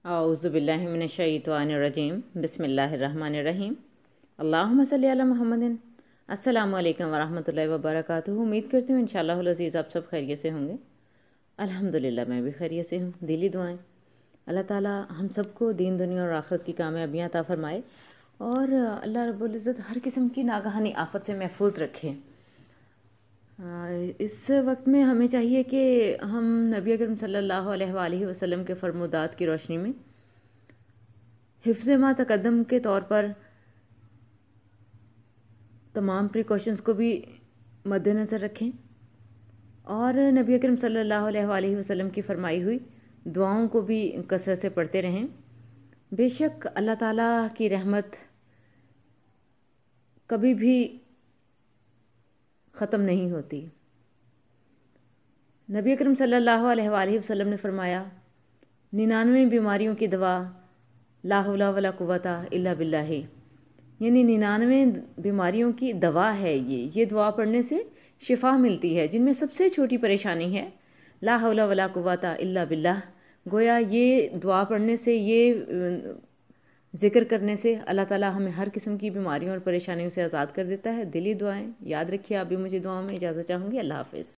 اعوذ باللہ من الشیطان الرجیم بسم اللہ الرحمن الرحیم اللہم صلی علی محمد۔ السلام علیکم ورحمۃ اللہ وبرکاتہ۔ امید کرتی ہوں انشاءاللہ العزیز آپ سب خیریت سے ہوں گے۔ الحمدللہ میں بھی خیریت سے ہوں۔ دلی دعائیں اللہ تعالی ہم سب کو دین دنیا اور آخرت کی کامیابیاں عطا فرمائے اور اللہ رب العزت ہر قسم کی ناگہانی آفت سے محفوظ رکھے۔ اس وقت میں ہمیں چاہیے کہ ہم نبی اکرم صلی اللہ علیہ وآلہ وسلم کے فرمودات کی روشنی میں حفظ ما تقدم کے طور پر تمام پریکاشنز کو بھی مد نظر رکھیں اور نبی اکرم صلی اللہ علیہ وآلہ وسلم کی فرمائی ہوئی دعاؤں کو بھی کثرت سے پڑھتے رہیں۔ بے شک اللہ تعالیٰ کی رحمت کبھی بھی ختم نہیں ہوتی۔ نبی اکرم صلی اللہ علیہ وآلہ وسلم نے فرمایا 99 بیماریوں کی دوا لا حول ولا قوت الا باللہ، یعنی 99 بیماریوں کی دوا ہے یہ دعا پڑھنے سے شفا ملتی ہے، جن میں سب سے چھوٹی پریشانی ہے لا حول ولا قوت الا باللہ۔ گویا یہ دعا پڑھنے سے، یہ ذکر کرنے سے اللہ تعالیٰ ہمیں ہر قسم کی بیماریوں اور پریشانیوں سے آزاد کر دیتا ہے۔ دلی دعائیں یاد رکھیے، آپ بھی مجھے دعاؤں میں اجازت چاہوں گی۔ اللہ حافظ۔